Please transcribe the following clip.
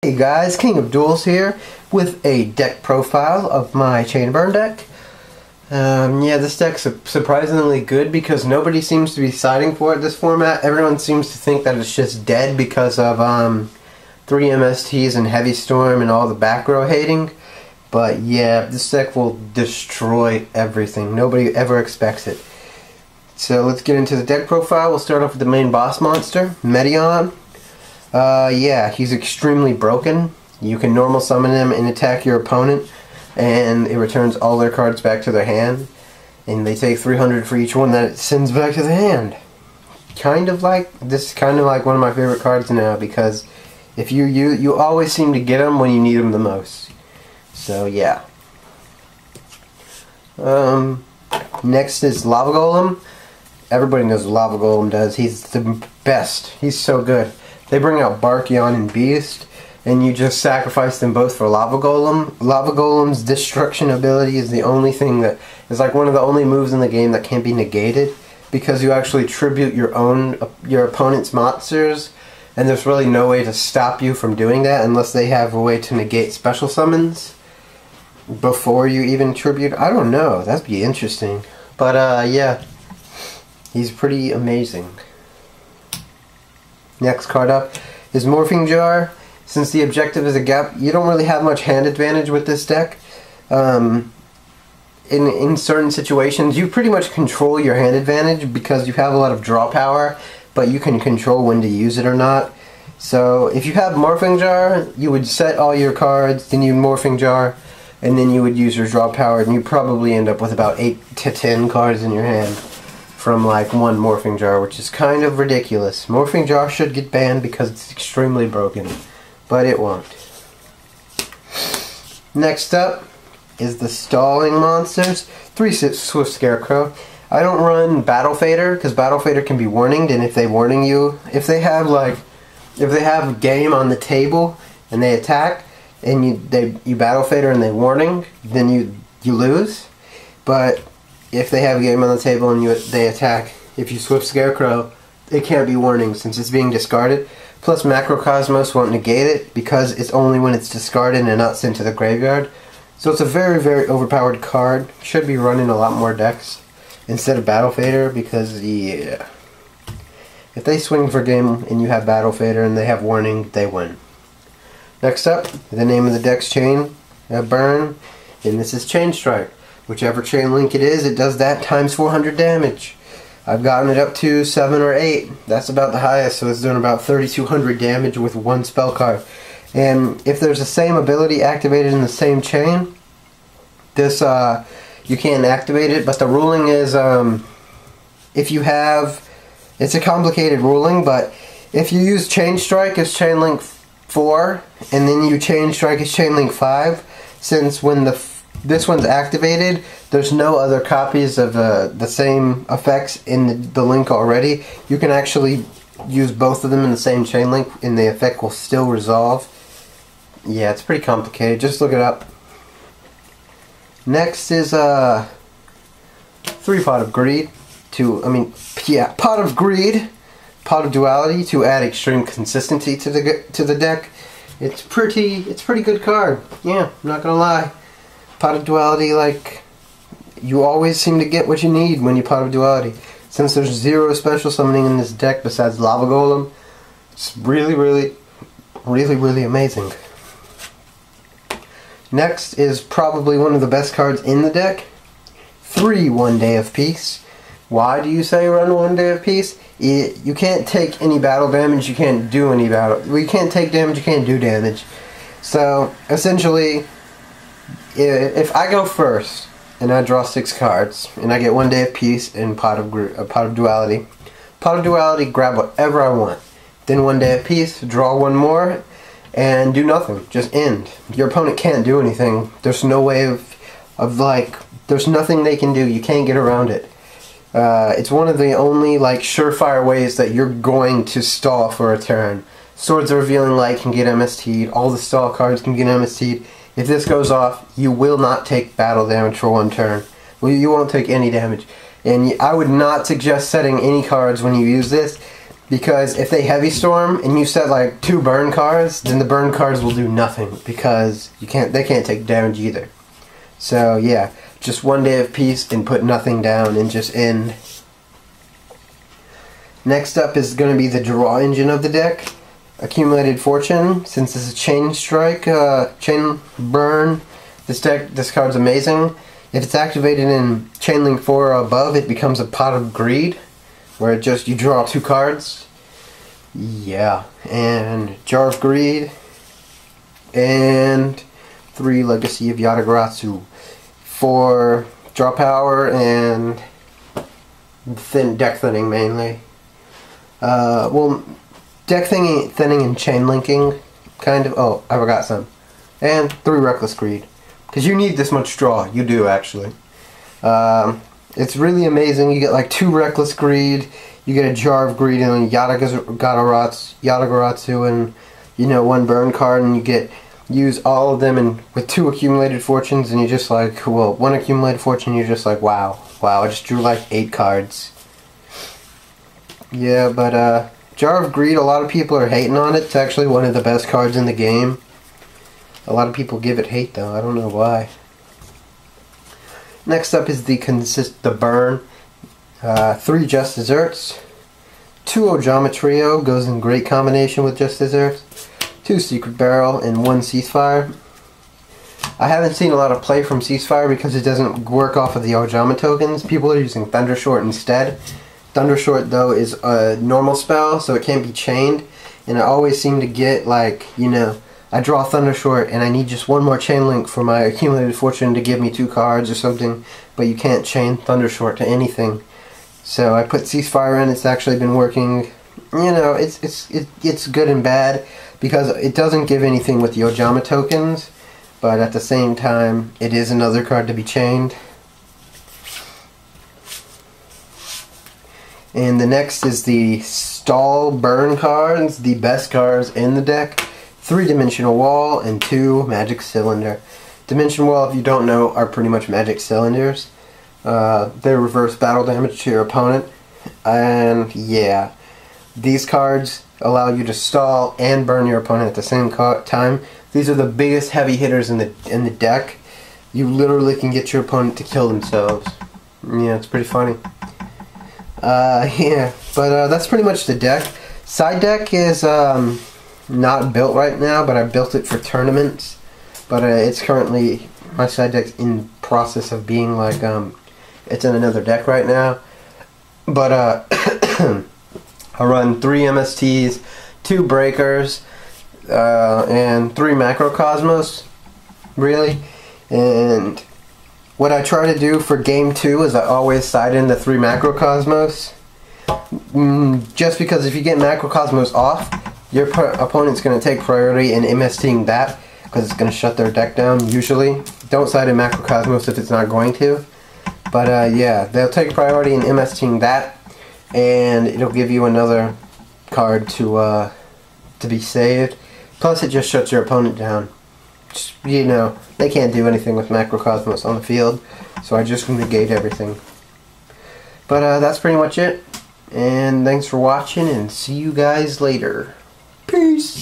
Hey guys, King of Duels here with a deck profile of my Chain Burn deck. Yeah, this deck's surprisingly good because nobody seems to be siding for it this format. Everyone seems to think that it's just dead because of 3 MSTs and Heavy Storm and all the back row hating. But yeah, this deck will destroy everything. Nobody ever expects it. So let's get into the deck profile. We'll start off with the main boss monster, Medion. Yeah, he's extremely broken. You can normal summon him and attack your opponent, and it returns all their cards back to their hand, and they take 300 for each one that it sends back to the hand. This is kind of like one of my favorite cards now, because if you always seem to get them when you need them the most. So yeah. Next is Lava Golem. Everybody knows what Lava Golem does. He's the best. He's so good. They bring out Barkion and Beast, and you just sacrifice them both for Lava Golem. Lava Golem's destruction ability is the only thing that is like one of the only moves in the game that can't be negated, because you actually tribute your opponent's monsters, and there's really no way to stop you from doing that unless they have a way to negate special summons before you even tribute. I don't know. That'd be interesting. But yeah, he's pretty amazing. Next card up is Morphing Jar. Since the objective is a gap, you don't really have much hand advantage with this deck. In certain situations, you pretty much control your hand advantage because you have a lot of draw power, but you can control when to use it or not. So if you have Morphing Jar, you would set all your cards, then you Morphing Jar, and then you would use your draw power, and you probably end up with about 8 to 10 cards in your hand from like one Morphing Jar, which is kind of ridiculous. Morphing Jar should get banned because it's extremely broken, but it won't. Next up is the Stalling Monsters. 3 Swift Scarecrow. I don't run Battle Fader because Battle Fader can be warninged, and if they warning you, if they have a game on the table and they attack and you Battle Fader and they warning, then you lose. But if they have a game on the table and they attack, if you Swift Scarecrow, it can't be warning since it's being discarded. Plus Macrocosmos won't negate it because it's only when it's discarded and not sent to the graveyard. So it's a very, very overpowered card. Should be running a lot more decks instead of Battle Fader because, yeah, if they swing for game and you have Battle Fader and they have warning, they win. Next up, the name of the deck's Chain Burn, and this is Chain Strike. Whichever chain link it is, it does that times 400 damage. I've gotten it up to 7 or 8. That's about the highest, so it's doing about 3,200 damage with one spell card. And if there's the same ability activated in the same chain, this you can't activate it. But the ruling is, if you have, it's a complicated ruling, but if you use Chain Strike as chain link 4, and then you Chain Strike as chain link 5, since when this one's activated, there's no other copies of the same effects in the link already. You can actually use both of them in the same chain link and the effect will still resolve. Yeah, it's pretty complicated. Just look it up. Next is 3 Pot of Greed. Pot of Greed, Pot of Duality to add extreme consistency to the deck. It's pretty good card. Yeah, I'm not gonna lie. Pot of Duality, like, you always seem to get what you need when you Pot of Duality. Since there's 0 special summoning in this deck besides Lava Golem, it's really, really, really, really amazing. Next is probably one of the best cards in the deck. 3 One Day of Peace. Why do you say run 1 Day of Peace? You can't take any battle damage, you can't do any battle. Well, you can't take damage, you can't do damage. So, essentially, if I go first and I draw 6 cards and I get 1 Day of Peace and Pot of Duality, grab whatever I want. Then 1 Day of Peace, draw 1 more, and do nothing. Just end. Your opponent can't do anything. There's no way there's nothing they can do. You can't get around it. It's one of the only surefire ways that you're going to stall for a turn. Swords of Revealing Light can get MST'd. All the stall cards can get MST'd. If this goes off, you will not take battle damage for 1 turn. Well, you won't take any damage. And I would not suggest setting any cards when you use this. Because if they heavy storm and you set like 2 burn cards, then the burn cards will do nothing because they can't take damage either. So yeah, just 1 day of peace and put nothing down and just end. Next up is going to be the draw engine of the deck. Accumulated Fortune. Since this is Chain Strike, Chain Burn, this card's amazing. If it's activated in Chain Link 4 or above, it becomes a Pot of Greed, where you draw 2 cards. Yeah, and Jar of Greed, and 3 Legacy of Yatagarasu for draw power and deck thinning mainly. Well, deck thinning and chain linking, kind of. Oh, I forgot some. And 3 Reckless Greed. Because you need this much draw. You do, actually. It's really amazing. You get like 2 Reckless Greed, you get a Jar of Greed and Yatagarasu and, 1 burn card, and you use all of them and with 2 accumulated fortunes, and you're just like, well, 1 accumulated fortune, you're just like, wow, I just drew like 8 cards. Yeah, but Jar of Greed, a lot of people are hating on it. It's actually one of the best cards in the game. A lot of people give it hate though, I don't know why. Next up is the burn. 3 Just Desserts. 2 Ojama Trio goes in great combination with Just Desserts. 2 Secret Barrel and 1 Ceasefire. I haven't seen a lot of play from Ceasefire because it doesn't work off of the Ojama tokens. People are using Thundershort instead. Thundershort though is a normal spell, so it can't be chained. And I always seem to get like, I draw Thundershort and I need just 1 more chain link for my accumulated fortune to give me 2 cards or something, but you can't chain Thundershort to anything. So I put Ceasefire in. It's actually been working. It's good and bad because it doesn't give anything with the Ojama tokens, but at the same time it is another card to be chained. And the next is the Stall Burn cards, the best cards in the deck. 3 Dimensional Wall and 2 Magic Cylinder. Dimension Wall, if you don't know, are pretty much magic cylinders. They reverse battle damage to your opponent. And yeah, these cards allow you to stall and burn your opponent at the same time. These are the biggest heavy hitters in the deck. You literally can get your opponent to kill themselves. Yeah, it's pretty funny. Yeah, but that's pretty much the deck. Side deck is not built right now, but I built it for tournaments. But it's currently, my side deck's in process of being like, it's in another deck right now. But I run 3 MSTs, 2 Breakers, and 3 Macrocosmos, really. And what I try to do for game 2 is I always side in the 3 Macrocosmos. Just because if you get Macrocosmos off, your opponent's going to take priority in MSTing that, because it's going to shut their deck down, usually. Don't side in Macrocosmos if it's not going to. But yeah, they'll take priority in MSTing that, and it'll give you another card to be saved. Plus it just shuts your opponent down. Just, they can't do anything with Macrocosmos on the field, so I just negate everything. But that's pretty much it. And thanks for watching, and see you guys later. Peace!